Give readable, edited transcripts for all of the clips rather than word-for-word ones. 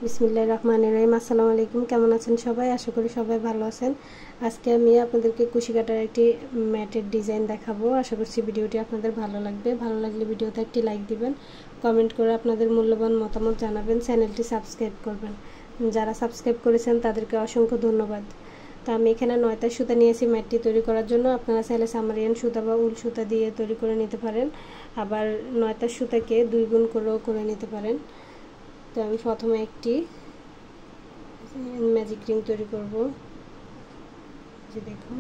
বিসমিল্লাহির রহমানির রহিম। আসসালামু আলাইকুম। কেমন আছেন সবাই? আশা করি সবাই ভালো আছেন। আজকে আমি আপনাদেরকে কুশি কাটার একটি ম্যাটের ডিজাইন দেখাবো। আশা করছি ভিডিওটি আপনাদের ভালো লাগবে। ভালো লাগলে ভিডিওতে একটি লাইক দিবেন, কমেন্ট করে আপনাদের মূল্যবান মতামত জানাবেন, চ্যানেলটি সাবস্ক্রাইব করবেন। যারা সাবস্ক্রাইব করেছেন তাদেরকে অসংখ্য ধন্যবাদ। তো আমি এখানে 9টা সুতা নিয়েছি ম্যাটটি তৈরি করার জন্য। আপনারা চাইলে সামারিয়ান সুতা বা উল সুতা দিয়ে তৈরি করে নিতে পারেন, আবার 9টা সুতাকে 2 গুণ করেও করে নিতে পারেন। তো আমি প্রথমে একটি ম্যাজিক রিং তৈরি করব। যে দেখুন,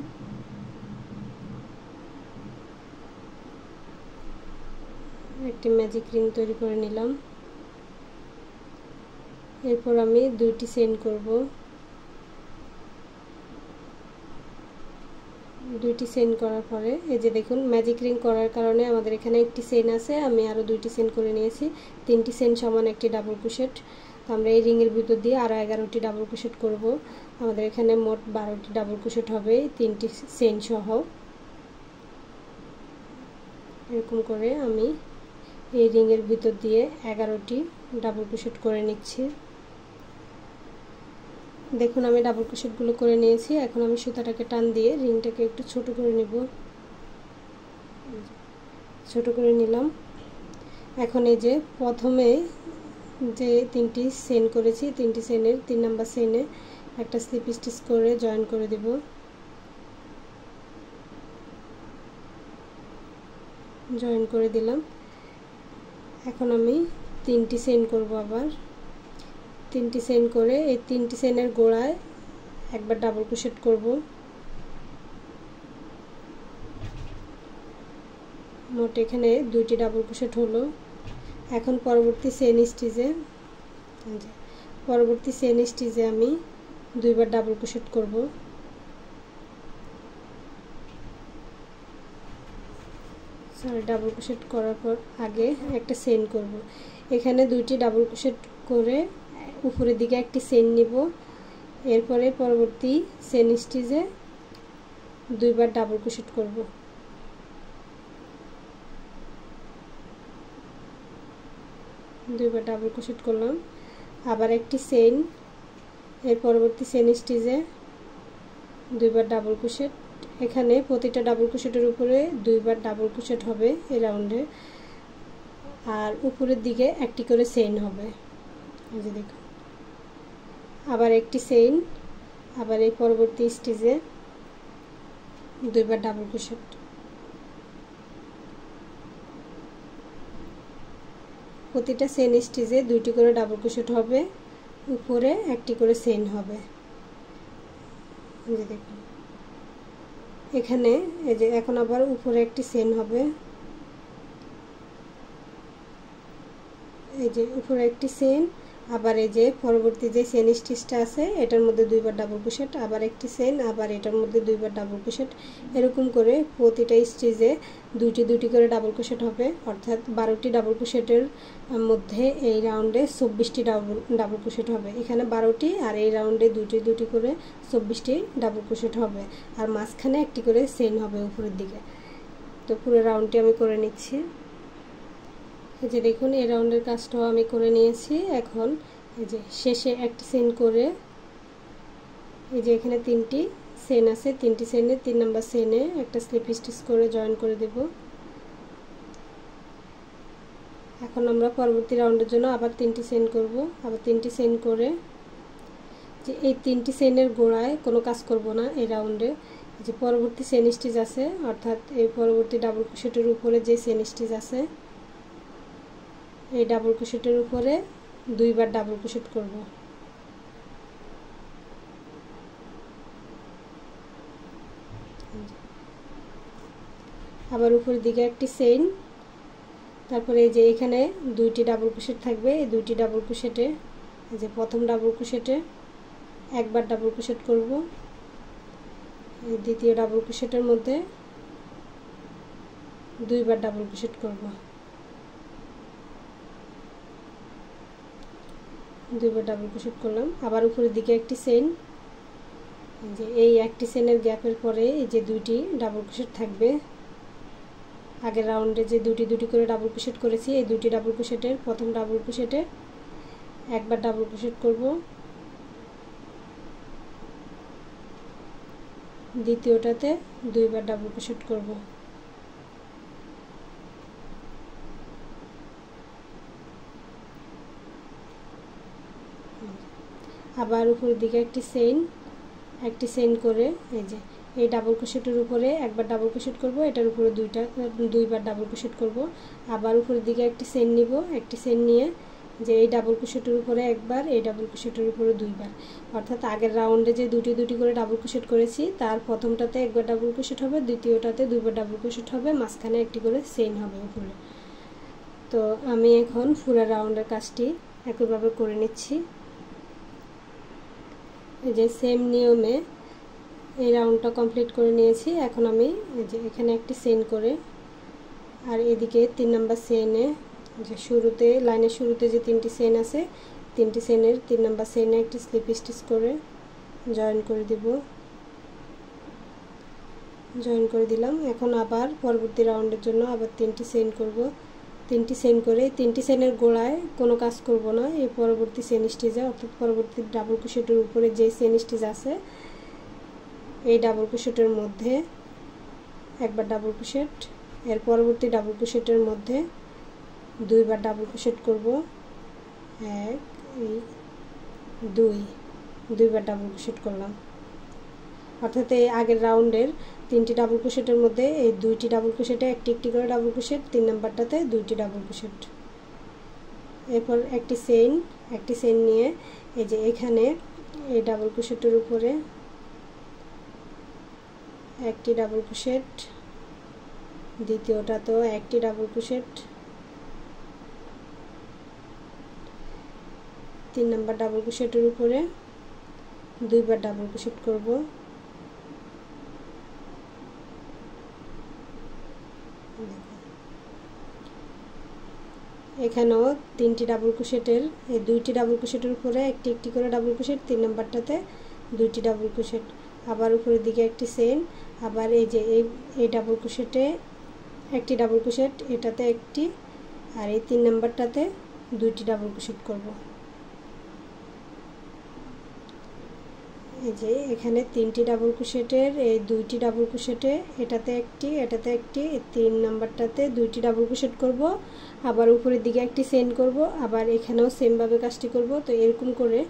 একটি ম্যাজিক রিং তৈরি করে নিলাম। এরপর আমি 2টি চেইন করব। 2টি চেইন করার পরে এই যে দেখুন, ম্যাজিক রিং করার কারণে আমাদের এখানে একটি চেইন আছে, আমি আরও 2টি চেইন করে নিয়েছি। 3টি চেইন সমান একটি ডাবল ক্রোশেট। তো আমরা এই রিংয়ের ভিতর দিয়ে আরও 11টি ডাবল ক্রোশেট করব। আমাদের এখানে মোট 12টি ডাবল ক্রোশেট হবে, 3টি চেইন সহ। এরকম করে আমি এই রিংয়ের ভিতর দিয়ে 11টি ডাবল ক্রোশেট করে নিচ্ছি। দেখুন, আমি ডাবল ক্রোশেটগুলো করে নিয়েছি। এখন আমি সুতাটাকে টান দিয়ে রিংটাকে একটু ছোট করে নেব। ছোট করে নিলাম। এখন এই যে প্রথমে যে 3টি চেইন করেছি, 3টি চেইনের 3 নাম্বার চেইনে একটা স্লিপ স্টিচ করে জয়েন করে দেব। জয়েন করে দিলাম। এখন আমি 3টি চেইন করব। আবার 3টি চেইন করে এই 3টি চেইনের গোড়ায় একবার ডাবল ক্রোশেট করব। মোট এখানে 2টি ডাবল ক্রোশেট হলো। এখন পরবর্তী চেইন স্টিচে আমি 2বার ডাবল ক্রোশেট করব। ডাবল ক্রোশেট করার পর আগে একটা চেইন করব। এখানে 2টি ডাবল ক্রোশেট করে উপরের দিকে একটি চেইন নিব। এরপরে পরবর্তী চেইন স্টিচে 2বার ডাবল ক্রোশেট করব। 2বার ডাবল ক্রোশেট করলাম। আবার একটি চেইন, এর পরবর্তী চেইন স্টিচে 2বার ডাবল ক্রোশেট। এখানে প্রতিটা ডাবল ক্রোশেটের উপরে 2বার ডাবল ক্রোশেট হবে এই রাউন্ডে, আর উপরের দিকে একটি করে চেইন হবে। এই যে দেখুন, আবার একটি চেইন, আবার এই পরবর্তী স্টিচে 2বার ডাবল ক্রোশেট। প্রতিটা চেইন স্টিচে 2টি করে ডাবল ক্রোশেট হবে, উপরে একটি করে চেইন হবে। এই যে দেখুন, এখানে এই যে এখন আবার উপরে একটি চেইন হবে। এই যে উপরে একটি চেইন, আবার এই যে পরবর্তী যে চেইন স্টিচটা আছে এটার মধ্যে 2বার ডাবল ক্রোশেট, আবার একটি চেইন, আবার এটার মধ্যে 2বার ডাবল ক্রোশেট। এরকম করে প্রতিটা স্টিচে 2টি করে ডাবল ক্রোশেট হবে, অর্থাৎ 12টি ডাবল ক্রোশেটের মধ্যে এই রাউন্ডে 24টি ডাবল ক্রোশেট হবে। এখানে 12টি, আর এই রাউন্ডে 2টি করে 24টি ডাবল ক্রোশেট হবে, আর মাঝখানে একটি করে চেইন হবে উপরের দিকে। তো পুরো রাউন্ডটি আমি করে নিচ্ছি। এই যে দেখুন, এই রাউন্ডের কাজটাও আমি করে নিয়েছি। এখন এই যে শেষে একটি চেইন করে, এই যে এখানে 3টি চেইন আছে, 3টি চেইনে 3 নাম্বার চেইনে একটা স্লিপ স্টিচ করে জয়েন করে দেব। এখন আমরা পরবর্তী রাউন্ডের জন্য আবার 3টি চেইন করব। আবার 3টি চেইন করে যে এই 3টি চেইনের গোড়ায় কোনো কাজ করব না এই রাউন্ডে। যে পরবর্তী চেইন স্টিচ আছে, অর্থাৎ এই পরবর্তী ডাবল ক্রোশেটের উপরে যে চেইন স্টিচ আছে এই ডাবল ক্রোশেটের উপরে 2বার ডাবল ক্রোশেট করব। আবার উপরের দিকে একটি চেইন, তারপরে এই যে এখানে 2টি ডাবল ক্রোশেট থাকবে। এই 2টি ডাবল ক্রোশেটে এই যে প্রথম ডাবল ক্রোশেটে একবার ডাবল ক্রোশেট করব। এই দ্বিতীয় ডাবল ক্রোশেটের মধ্যে 2বার ডাবল ক্রোশেট করব। 2বার ডাবল ক্রোশেট করলাম। আবার উপরের দিকে একটি চেইন, যে এই একটি চেইনের গ্যাপের পরে এই যে 2টি ডাবল ক্রোশেট থাকবে। আগের রাউন্ডে যে 2টি করে ডাবল ক্রোশেট করেছি, এই 2টি ডাবল ক্রোশেটের প্রথম ডাবল ক্রোশেটে একবার ডাবল ক্রোশেট করব, দ্বিতীয়টাতে দুইবার ডাবল ক্রোশেট করব। আবার উপরের দিকে একটি চেইন করে এই যে এই ডাবল ক্রোশেটের উপরে একবার ডাবল ক্রোশেট করব, এটার উপরে দুইবার ডাবল ক্রোশেট করব। আবার উপরের দিকে একটি চেইন নিব, একটি চেইন নিয়ে যে এই ডাবল ক্রোশেটের উপরে একবার, এই ডাবল ক্রোশেটের উপরে দুইবার, অর্থাৎ আগের রাউন্ডে যে দুটি করে ডাবল ক্রোশেট করেছি তার প্রথমটাতে একবার ডাবল ক্রোশেট হবে, দ্বিতীয়টাতে দুইবার ডাবল ক্রোশেট হবে, মাঝখানে একটি করে চেইন হবে উপরে। তো আমি এখন পুরো রাউন্ডের কাজটি একইভাবে করে নিচ্ছি। এই যে সেম নিয়মে এই রাউন্ডটা কমপ্লিট করে নিয়েছি। এখন আমি এই যে এখানে একটি চেইন করে আর এদিকে 3 নাম্বার চেইনে যে শুরুতে লাইনের শুরুতে যে 3টি চেইন আছে 3টি চেইনের 3 নাম্বার চেইনে একটি স্লিপ স্টিচ করে জয়েন করে দিব, জয়েন করে দিলাম। এখন আবার পরবর্তী রাউন্ডের জন্য আবার 3টি চেইন করব, 3টি চেইন করে 3টি চেইনের গোড়ায় কোনো কাজ করব না, এই পরবর্তী চেইন স্টিচে অর্থাৎ পরবর্তী ডাবল ক্রোশেটের উপরে যে চেইন স্টিচ আছে এই ডাবল ক্রোশেটের মধ্যে একবার ডাবল ক্রোশেট, এর পরবর্তী ডাবল ক্রোশেটের মধ্যে দুইবার ডাবল ক্রোশেট করব, 1 দুইবার ডাবল ক্রোশেট করলাম। অর্থাৎ এই আগের রাউন্ডের 3টি ডাবল ক্রোশেটের মধ্যে এই 2টি ডাবল ক্রোশেটে একটি করে ডাবল ক্রোশেট, 3 নাম্বারটাতে 2টি ডাবল ক্রোশেট। এরপর একটি চেইন নিয়ে এই যে এখানে এই ডাবল ক্রোশেটের উপরে একটি ডাবল ক্রোশেট, দ্বিতীয়টাতেও একটি ডাবল ক্রোশেট, 3 নাম্বার ডাবল ক্রোশেটের উপরে দুইবার ডাবল ক্রোশেট করব। এখানেও 3টি ডাবল ক্রোশেটের এই 2টি ডাবল ক্রোশেটের উপরে একটি করে ডাবল ক্রোশেট, 3 নাম্বারটাতে 2টি ডাবল ক্রোশেট, আবার উপরের দিকে একটি চেইন, আবার এই যে এই ডাবল ক্রোশেটে একটি ডাবল ক্রোশেট, এটাতে একটি, আর এই 3 নাম্বারটাতে 2টি ডাবল ক্রোশেট করব। এই যে এখানে 3টি ডাবল ক্রোশেটের এই 2টি ডাবল ক্রোশেটে এটাতে একটি, 3 নাম্বারটাতে 2টি ডাবল ক্রোশেট করব, আবার উপরের দিকে একটি চেইন করব, আবার এখানেও সেম ভাবে কাজটি করব। তো এরকম করে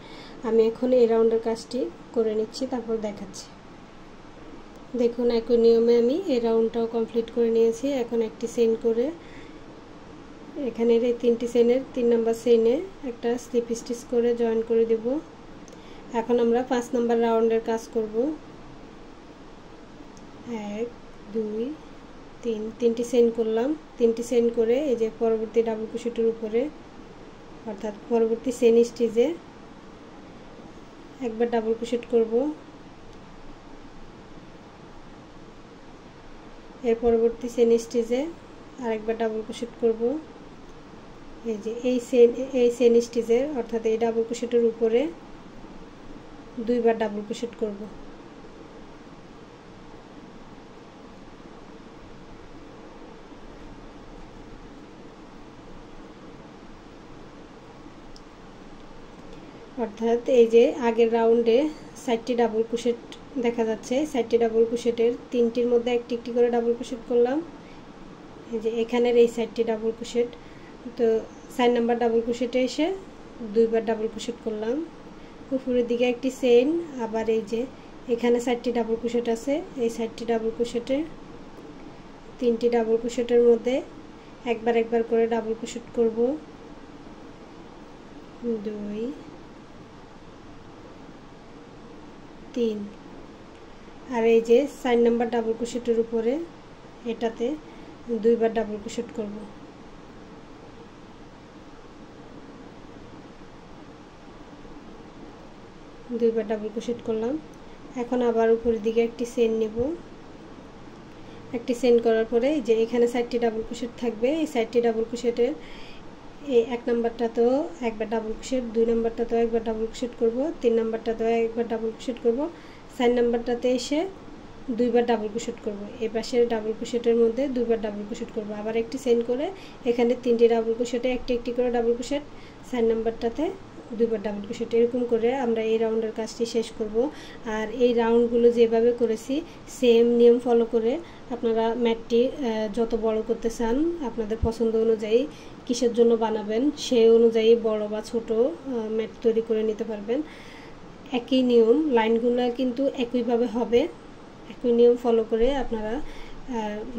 আমি এখন এই রাউন্ডের কাজটি করে নিচ্ছি, তারপর দেখাচ্ছি। দেখুন একই নিয়মে আমি এই রাউন্ডটাও কমপ্লিট করে নিয়েছি। এখন একটি চেইন করে এখানের এই 3টি চেইনের 3 নাম্বার চেইনে একটা স্লিপ স্টিচ করে জয়েন করে দেব। এখন আমরা 5 নাম্বার রাউন্ডের কাজ করব। 1 2 3 তিনটি চেইন করলাম, 3টি চেইন করে এই যে পরবর্তী ডাবল ক্রোশেটের উপরে অর্থাৎ পরবর্তী চেইন স্টিচে একবার ডাবল ক্রোশেট করব, এর পরবর্তী চেইন স্টিচে আরেকবার ডাবল ক্রোশেট করব। এই যে এই চেইন স্টিচের অর্থাৎ এই ডাবল ক্রোশেটের উপরে দুইবার ডাবল ক্রোশেট করব। অর্থাৎ এই যে আগের রাউন্ডে 4টি ডাবল ক্রোশেট দেখা যাচ্ছে, 4টি ডাবল ক্রোশেটের 3টির মধ্যে একটি করে ডাবল ক্রোশেট করলাম। এই যে এখানের এই 4টি ডাবল ক্রোশেট, তো 4 নাম্বার ডাবল ক্রোশেটে এসে দুইবার ডাবল ক্রোশেট করলাম। উপরের দিকে একটি চেইন, আবার এই যে এখানে 4টি ডাবল ক্রোশেট আছে, এই 4টি ডাবল ক্রোশেটে 3টি ডাবল ক্রোশেটের মধ্যে একবার করে ডাবল ক্রোশেট করব। 2 3 আর এই যে 4 নাম্বার ডাবল ক্রোশেটের উপরে এটাতে দুইবার ডাবল ক্রোশেট করব। দুইবার ডাবল ক্রোশেট করলাম। এখন আবার উপরের দিকে একটি চেইন নেব, একটি চেইন করার পরে যে এখানে 4টি ডাবল ক্রোশেট থাকবে, এই 4টি ডাবল ক্রোশেটের এই 1 নাম্বারটাতেও একবার ডাবল ক্রোশেট, 2 নাম্বারটাতেও একবার ডাবল ক্রোশেট করব, 3 নাম্বারটাতেও একবার ডাবল ক্রোশেট করব, 4 নাম্বারটাতে এসে দুইবার ডাবল ক্রোশেট করব। এই পাশের ডাবল ক্রোশেটের মধ্যে দুইবার ডাবল ক্রোশেট করব, আবার একটি চেইন করে এখানে 3টি ডাবল ক্রোশেটে একটি করে ডাবল ক্রোশেট, 4 নাম্বারটাতে দুইবার ডাবল ক্রোশেট। এরকম করে আমরা এই রাউন্ডের কাজটি শেষ করব। আর এই রাউন্ডগুলো যেভাবে করেছি সেম নিয়ম ফলো করে আপনারা ম্যাটটি যত বড় করতে চান আপনাদের পছন্দ অনুযায়ী কিসের জন্য বানাবেন সেই অনুযায়ী বড় বা ছোট ম্যাট তৈরি করে নিতে পারবেন। একই নিয়ম, লাইনগুলো কিন্তু একইভাবে হবে, একই নিয়ম ফলো করে আপনারা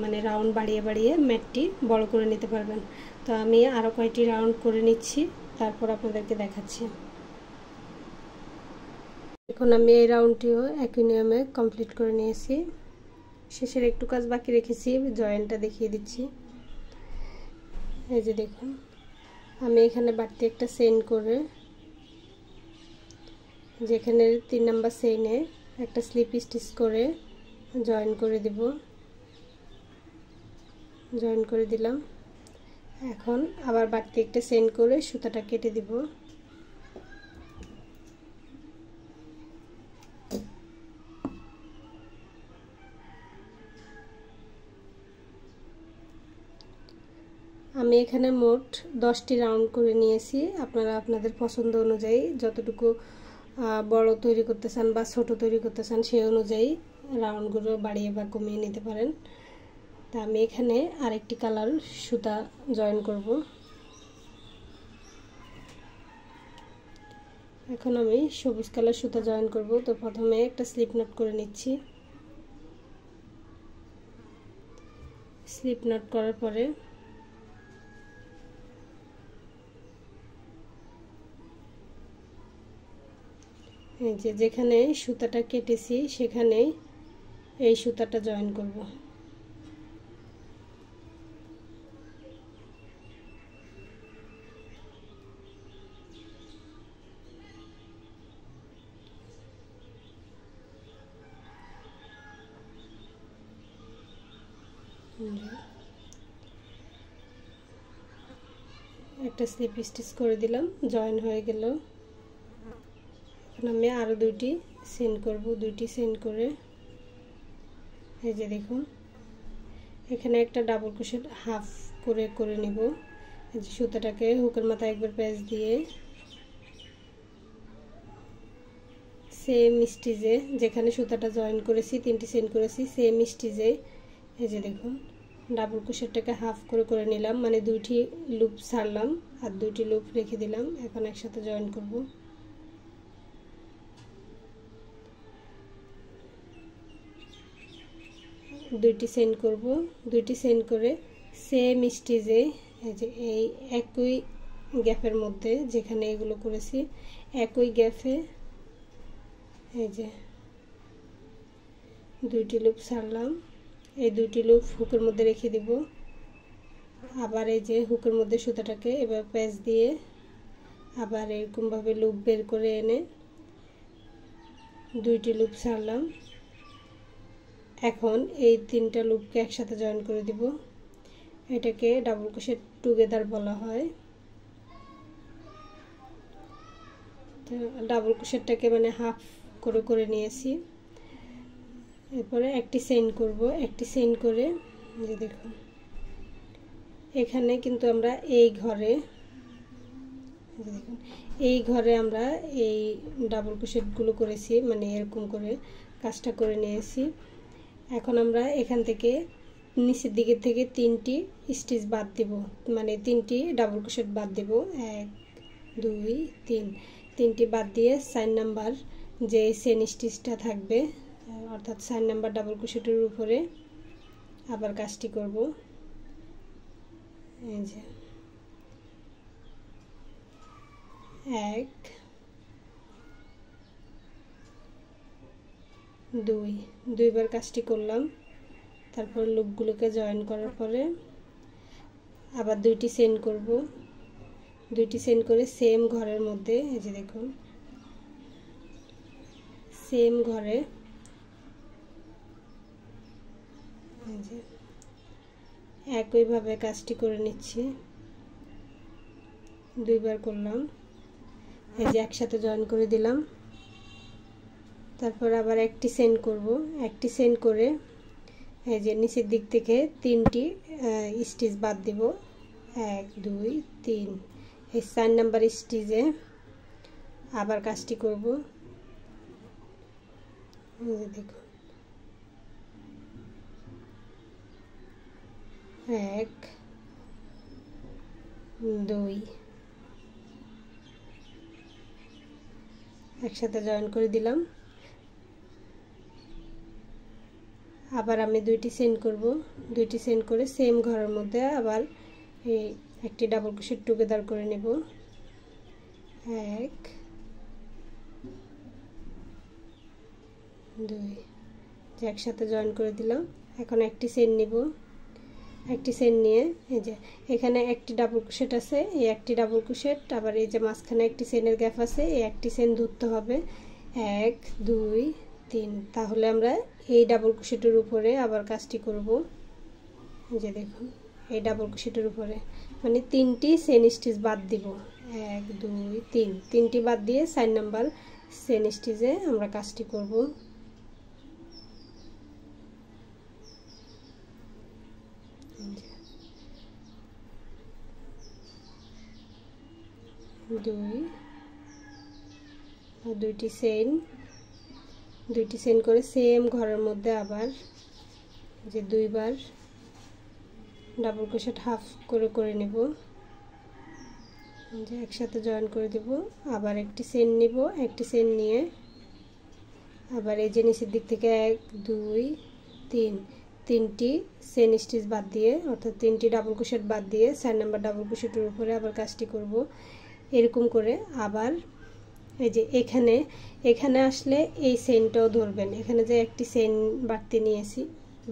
মানে রাউন্ড বাড়িয়ে বাড়িয়ে ম্যাটটি বড় করে নিতে পারবেন। তো আমি আরও কয়েকটি রাউন্ড করে নিচ্ছি, তারপর আপনাদেরকে দেখাচ্ছি। এখন আমি এই রাউন্ডটিও একই নিয়মে কমপ্লিট করে নিয়েছি। শেষের একটু কাজ বাকি রেখেছি, জয়েন্টটা দেখিয়ে দিচ্ছি। এই যে দেখুন, আমি এখানে বাড়তি একটা চেইন করে যেখানে 3 নাম্বার চেইনে একটা স্লিপ স্টিচ করে জয়েন করে দিব, জয়েন করে দিলাম। এখন আবার বাড়তি একটা চেইন করে সুতাটা কেটে দিব। আমি এখানে মোট 10টি রাউন্ড করে নিয়েছি। আপনারা আপনাদের পছন্দ অনুযায়ী যতটুকু বড় তৈরি করতে চান বা ছোট তৈরি করতে চান সেই অনুযায়ী রাউন্ডগুলো বাড়িয়ে বা কমিয়ে নিতে পারেন। তা আমি এখানে আরেকটি কালার সুতা জয়েন করব। এখন আমি সবুজ কালার সুতা জয়েন করব। তো প্রথমে একটা স্লিপ নট করে নিচ্ছি। স্লিপ নট করার পরে এই যে যেখানে সুতাটা কেটেছি সেখানেই এই সুতাটা জয়েন করব। একটা স্লিপ স্টিচ করে দিলাম, জয়েন হয়ে গেল। এখন আমি আরও দুইটি চেইন করব। দুইটি চেইন করে এই যে দেখুন এখানে একটা ডাবল ক্রোশেট হাফ করে করে নিব। এই যে সুতাটাকে হুকের মাথায় একবার প্যাঁচ দিয়ে সেম স্টিচে যেখানে সুতাটা জয়েন করেছি 3টি চেইন করেছি সেম স্টিচে এই যে দেখুন ডাবল ক্রোশেটটাকে হাফ করে করে নিলাম, মানে 2টি লুপ ছাড়লাম আর 2টি লুপ রেখে দিলাম। এখন একসাথে জয়েন করব। দুইটি চেইন করব। দুইটি চেইন করে সেম স্টিচে এই যে এই একই গ্যাপের মধ্যে যেখানে এগুলো করেছি একই গ্যাপে এই যে 2টি লুপ ছাড়লাম। এই 2টি লুপ হুকের মধ্যে রেখে দিব। আবার এই যে হুকের মধ্যে সুতাটাকে এবার প্যাঁচ দিয়ে আবার এরকমভাবে লুপ বের করে এনে 2টি লুপ ছাড়লাম। এখন এই 3টা লুপকে একসাথে জয়েন করে দিব। এটাকে ডাবল ক্রোশেট টুগেদার বলা হয়। তো ডাবল ক্রোশেটটাকে মানে হাফ করে করে নিয়েছি। এরপরে একটি চেইন করব। একটি চেইন করে যে দেখুন এখানে কিন্তু আমরা এই ঘরে দেখুন এই ঘরে আমরা এই ডাবল ক্রোশেটগুলো করেছি, মানে এরকম করে কাজটা করে নিয়েছি। এখন আমরা এখান থেকে নিচের দিকে থেকে 3টি স্টিচ বাদ দিব, মানে 3টি ডাবল ক্রোশেট বাদ দিব। 1 2 3 3টি বাদ দিয়ে 4 নাম্বার যে চেইন স্টিচটা থাকবে অর্থাৎ 4 নাম্বার ডাবল ক্রোশেটের উপরে আবার কাজটি করব। এই যে 1 2 দুইবার কাজটি করলাম। তারপর লুপগুলোকে জয়েন করার পরে আবার 2টি চেইন করব। 2টি চেইন করে সেম ঘরের মধ্যে এই যে দেখুন সেম ঘরে এই যে একইভাবে কাজটি করে নিচ্ছি। দুইবার করলাম, এই যে একসাথে জয়েন করে দিলাম। তারপর আবার একটি চেইন করব। একটি চেইন করে এই যে নিচের দিক থেকে 3টি স্টিচ বাদ দিব। 1 2 3 এই 4 নাম্বার স্টিচে আবার কাজটি করব। দেখুন 1 2 একসাথে জয়েন করে দিলাম। আবার আমি দুইটি চেইন করব, দুইটি চেইন করে সেম ঘরের মধ্যে আবার এই একটি ডাবল ক্রোশেট টুগেদার করে নেব। 1 2 যে একসাথে জয়েন করে দিলাম। এখন একটি চেইন নিব, একটি চেইন নিয়ে এই যে এখানে একটি ডাবল ক্রোশেট আছে, এই একটি ডাবল ক্রোশেট, আবার এই যে মাঝখানে একটি চেইনের গ্যাপ আছে, এই একটি চেইন ধরতে হবে 1 2 3। তাহলে আমরা এই ডাবল ক্রোশেটের উপরে আবার কাজটি করব। এই যে দেখুন এই ডাবল ক্রোশেটের উপরে মানে 3টি চেইন স্টিচ বাদ দিব, 1 2 3, 3টি বাদ দিয়ে 4 নাম্বার চেইন স্টিচে আমরা কাজটি করব। দুইটি চেইন করে সেম ঘরের মধ্যে আবার যে দুইবার ডাবল ক্রোশেট হাফ করে নেব, যে একসাথে জয়েন করে দেব। আবার একটি চেইন নিব, একটি চেইন নিয়ে আবার এই যে নিচের দিক থেকে 1 2 3, 3টি চেইন স্টিচ বাদ দিয়ে অর্থাৎ 3টি ডাবল ক্রোশেট বাদ দিয়ে 4 নাম্বার ডাবল ক্রোশেটের উপরে আবার কাজটি করব। এরকম করে আবার এই যে এখানে আসলে এই চেইনটাও ধরবেন। এখানে যে একটি চেইন বাড়তি নিয়েছি,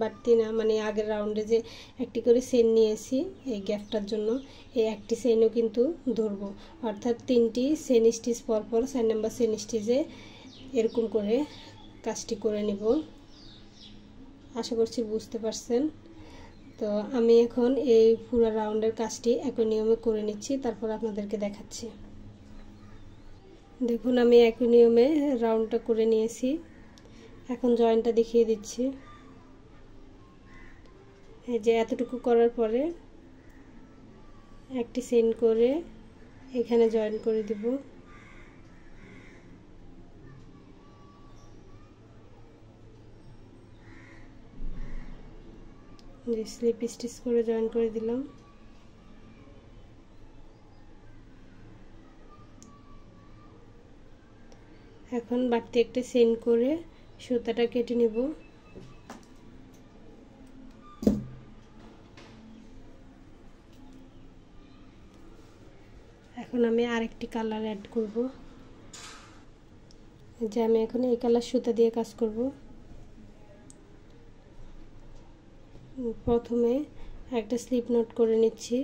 বাড়তি না মানে আগের রাউন্ডে যে একটি করে চেইন নিয়েছি এই গ্যাপটার জন্য, এই একটি চেইনও কিন্তু ধরব। অর্থাৎ 3টি চেইন স্টিচ পরপর 4 নাম্বার চেইন স্টিচে এরকম করে কাজটি করে নিব। আশা করছি বুঝতে পারছেন। তো আমি এখন এই পুরো রাউন্ডের কাজটি একই নিয়মে করে নিচ্ছি, তারপর আপনাদেরকে দেখাচ্ছি। দেখুন আমি একই নিয়মে রাউন্ডটা করে নিয়েছি, এখন জয়েন্টটা দেখিয়ে দিচ্ছি। এই যে এতটুকু করার পরে একটি চেইন করে এখানে জয়েন করে দিব, যে স্লিপ স্টিচ করে জয়েন করে দিলাম। এখন বাড়তি একটা চেইন করে সুতাটা কেটে নেব। এখন আমি আরেকটি কালার অ্যাড করব, যে আমি এখন এই কালার সুতা দিয়ে কাজ করব। প্রথমে একটা স্লিপ নোট করে নিচ্ছি,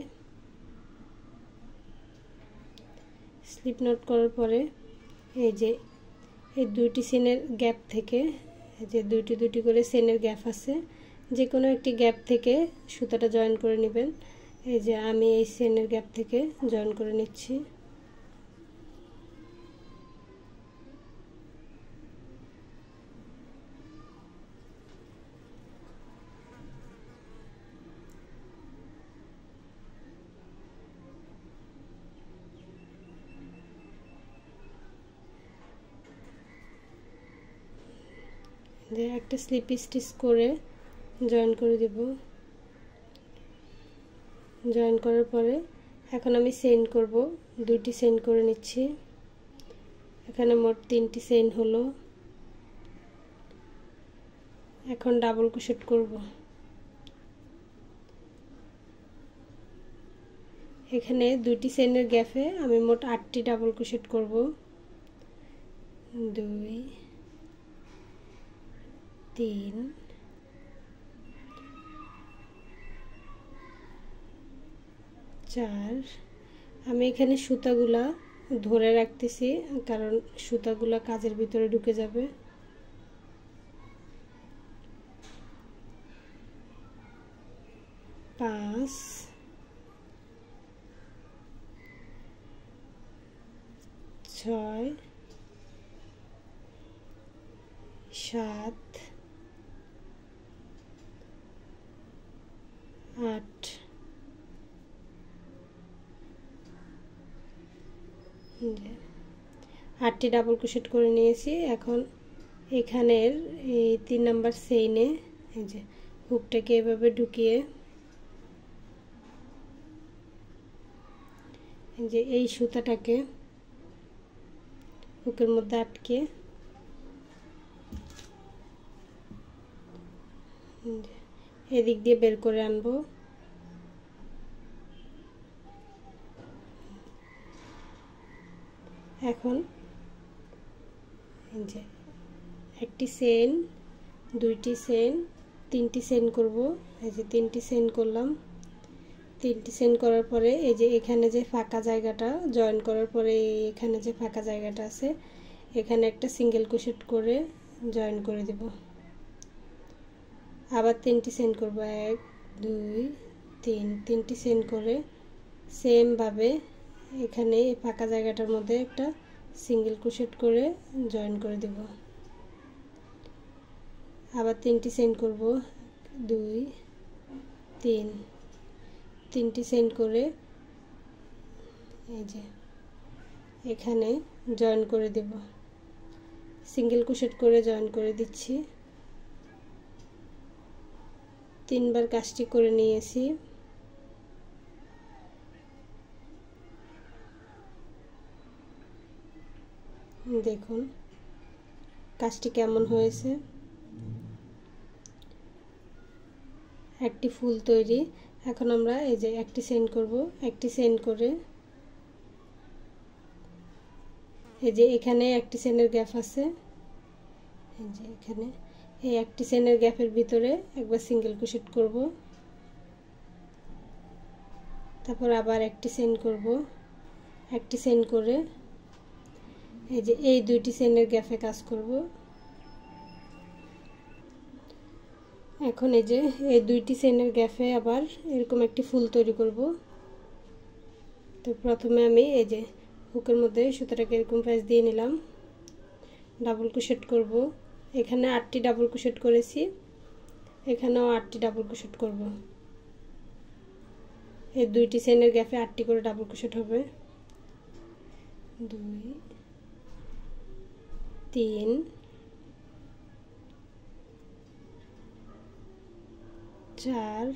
স্লিপ নোট করার পরে এই যে এই দুইটি চেইনের গ্যাপ থেকে যে দুইটি করে চেইনের গ্যাপ আছে, যে কোনো একটি গ্যাপ থেকে সুতাটা জয়েন করে নেবেন। এই যে আমি এই চেইনের গ্যাপ থেকে জয়েন করে নিচ্ছি। যে একটা স্লিপ স্টিচ করে জয়েন করে দেব। জয়েন করার পরে এখন আমি চেইন করব, দুইটি চেইন করে নিচ্ছি। এখানে মোট 3টি চেইন হলো। এখন ডাবল ক্রোশেট করব। এখানে দুইটি চেইনের গ্যাপে আমি মোট 8টি ডাবল ক্রোশেট করব। 2 3 4। আমি এখানে সুতাগুলা ধরে রাখতেছি কারণ সুতাগুলা কাজের ভিতরে ঢুকে যাবে। 5 6 7 8 9 8টি ডাবল ক্রোশেট করে নিয়েছি। এখন এখানের এই 3 নাম্বার চেইনে এই যে হুকটাকে এভাবে ঢুকিয়ে এই যে এই সুতাটাকে হুকের মধ্যে আটকে এদিক দিয়ে বের করে আনবো। এখন এই যে একটি চেইন, দুইটি চেইন, তিনটি চেইন করব। এই যে তিনটি চেইন করলাম। তিনটি চেইন করার পরে এই যে এখানে যে ফাঁকা জায়গাটা জয়েন করার পরে এখানে যে ফাঁকা জায়গাটা আছে এখানে একটা সিঙ্গেল ক্রোশেট করে জয়েন করে দেব। আবার তিনটি চেইন করব, 1 2 3, তিনটি চেইন করে সেম ভাবে এখানে এই ফাঁকা জায়গাটার মধ্যে একটা সিঙ্গেল ক্রোশেট করে জয়েন করে দেব। আবার তিনটি চেইন করব, 2 3, তিনটি চেইন করে এই যে এখানে জয়েন করে দেব। সিঙ্গেল ক্রোশেট করে জয়েন করে দিচ্ছি। 3 বার কাজটি করে নিয়েছি। দেখুন কাজটি কেমন হয়েছে। একটি ফুল তৈরি। এখন আমরা এই যে একটি চেইন করব, একটি চেইন করে এই যে এখানে একটি চেইনের গ্যাপ আছে, এই যে এখানে এই একটি চেইনের গ্যাপের ভিতরে একবার সিঙ্গেল ক্রোশেট করব। তারপর আবার একটি চেইন করব, একটি চেইন করে এই যে এই দুইটি চেইনের গ্যাপে কাজ করব। এখন এই যে এই দুইটি চেইনের গ্যাপে আবার এরকম একটি ফুল তৈরি করব। তো প্রথমে আমি এই যে হুকের মধ্যে সুতাটাকে এরকম প্রেস দিয়ে নিলাম, ডাবল ক্রোশেট করব। এখানে 8টি ডাবল ক্রোশেট করেছি, এখানেও 8টি ডাবল ক্রোশেট করব। এই দুইটি চেইনের গ্যাপে 8টি করে ডাবল ক্রোশেট হবে। 2 3 4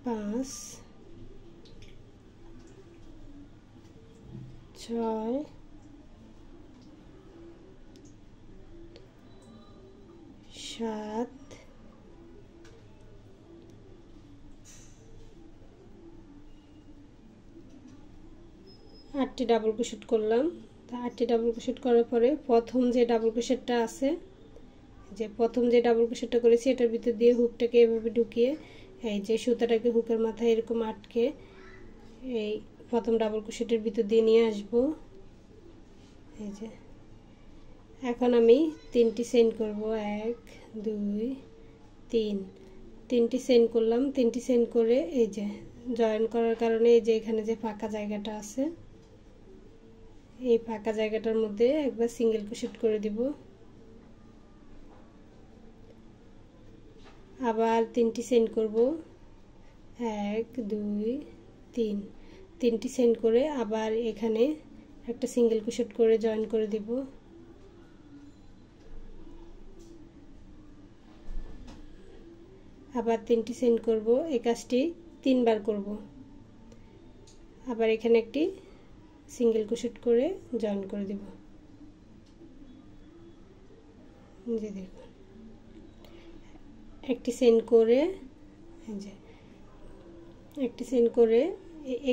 5 6 7 8টি ডাবল ক্রোশেট করলাম। তা 8টি ডাবল ক্রোশেট করার পরে প্রথম যে ডাবল ক্রোশেটটা আছে, যে প্রথম যে ডাবল ক্রোশেটটা করেছি এটার ভিতর দিয়ে হুকটাকে এভাবে ঢুকিয়ে এই যে সুতাটাকে হুকের মাথায় এরকম আটকে এই প্রথম ডাবল ক্রোশেটের ভিতর দিয়ে নিয়ে আসব। এই যে এখন আমি তিনটি চেইন করব, 1 2 3, তিনটি চেইন করলাম। তিনটি চেইন করে এই যে জয়েন করার কারণে এই যে এখানে যে ফাঁকা জায়গাটা আছে এই ফাঁকা জায়গাটার মধ্যে একবার সিঙ্গেল ক্রোশেট করে দিব। আবার তিনটি চেইন করব, 1 2 3, তিনটি চেইন করে আবার এখানে একটা সিঙ্গেল ক্রোশেট করে জয়েন করে দিব। আবার তিনটি চেইন করব, এই কাজটি 3 বার করব। আবার এখানে একটি সিঙ্গেল ক্রোশেট করে জয়েন করে দেব। যে দেখুন একটি চেইন করে এই যে একটি চেইন করে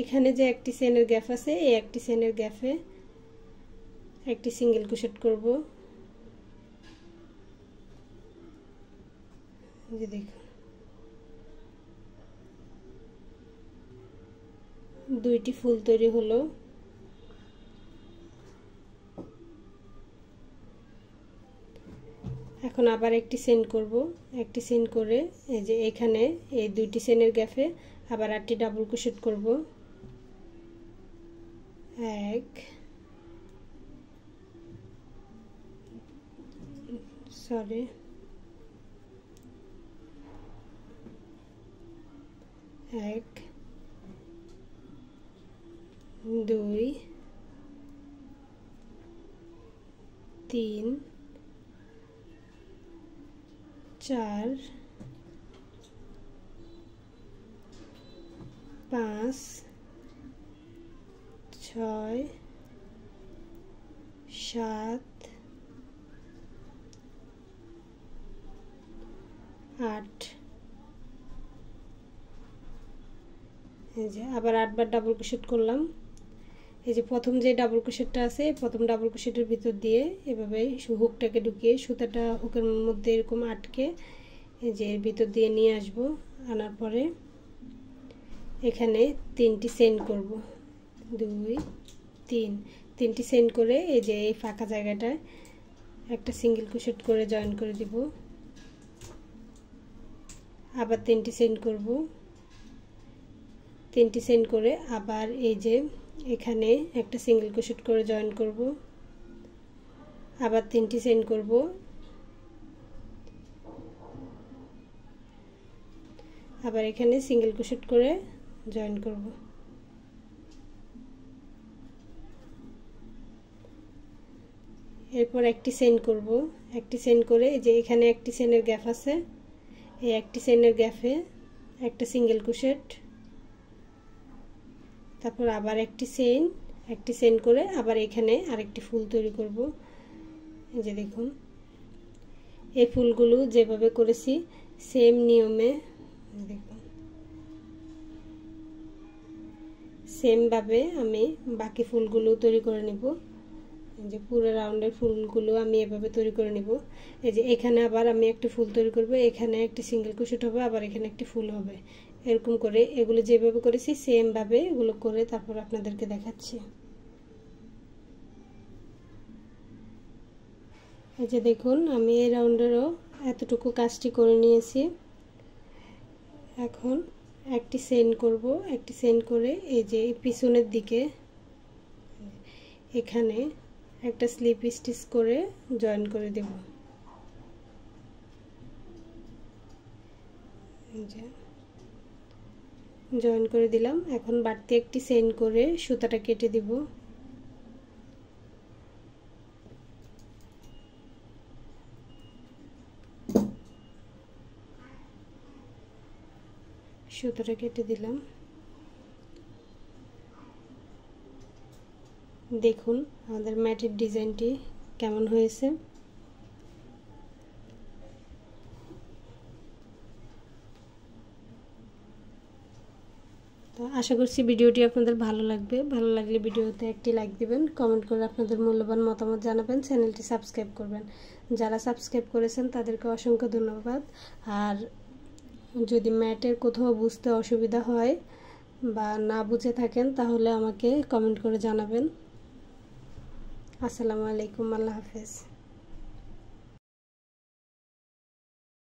এখানে যে একটি চেইনের গ্যাপ আছে এই একটি চেইনের গ্যাপে একটি সিঙ্গেল ক্রোশেট করব। যে দেখুন দুইটি ফুল তৈরি হলো। এখন আবার একটি চেইন করব, একটি চেইন করে এই যে এখানে এই দুইটি চেইনের গ্যাপে আবার 8টি ডাবল ক্রোশেট করব। 1 সরি 1 2 3 4 5 6 7 8 এই যে আবার 8 বার ডাবল ক্রোশেট করলাম। এই যে প্রথম যে ডাবল ক্রোশেটটা আছে প্রথম ডাবল ক্রোশেটের ভিতর দিয়ে এভাবে হুকটাকে ঢুকিয়ে সুতাটা হুকের মধ্যে এরকম আটকে এই যে এর ভিতর দিয়ে নিয়ে আসব। আনার পরে এখানে 3টি চেইন করব, 2 3 3টি চেইন করে এই যে এই ফাঁকা জায়গাটায় একটা সিঙ্গেল ক্রোশেট করে জয়েন করে দিব। আবার 3টি চেইন করব, 3টি চেইন করে আবার এই যে এখানে একটা সিঙ্গেল ক্রোশেট করে জয়েন করব। আবার 3টি চেইন করব, আবার এখানে সিঙ্গেল ক্রোশেট করে জয়েন করব। এরপর একটি চেইন করব, একটি চেইন করে এই যে এখানে একটি চেইনের গ্যাপ আছে, এই একটি চেইনের গ্যাপে একটা সিঙ্গেল ক্রোশেট, তারপর আবার একটি চেইন করে আবার এখানে আরেকটি ফুল তৈরি করব। এই যে দেখুন এই ফুলগুলো যেভাবে করেছি সেম নিয়মে দেখুন সেম ভাবে আমি বাকি ফুলগুলো তৈরি করে নিব। এই যে পুরো রাউন্ডের ফুলগুলো আমি এভাবে তৈরি করে নিব। এই যে এখানে আবার আমি একটা ফুল তৈরি করব, এখানে একটি সিঙ্গেল ক্রোশেট হবে, আবার এখানে একটি ফুল হবে। এরকম করে এগুলো যেভাবে করেছি সেম ভাবে এগুলো করে তারপর আপনাদেরকে দেখাচ্ছি। এই যে দেখুন আমি এই রাউন্ডেরও এতটুকু কাজটি করে নিয়েছি। এখন একটি চেইন করব, একটি চেইন করে এই যে পিছনের দিকে এখানে একটা স্লিপ স্টিচ করে জয়েন করে দেব। এই যে জয়েন করে দিলাম। এখন বাড়তি একটি চেইন করে সুতাটা কেটে দিব। সুতাটা কেটে দিলাম। দেখুন আমাদের ম্যাটের ডিজাইনটি কেমন হয়েছে। তো আশা করছি ভিডিওটি আপনাদের ভালো লাগবে। ভালো লাগলে ভিডিওতে একটি লাইক দিবেন, কমেন্ট করে আপনাদের মূল্যবান মতামত জানাবেন, চ্যানেলটি সাবস্ক্রাইব করবেন। যারা সাবস্ক্রাইব করেছেন তাদেরকে অসংখ্য ধন্যবাদ। আর যদি ম্যাটের কোথাও বুঝতে অসুবিধা হয় বা না বুঝে থাকেন তাহলে আমাকে কমেন্ট করে জানাবেন। আসসালামু আলাইকুম, আল্লাহ হাফেজ।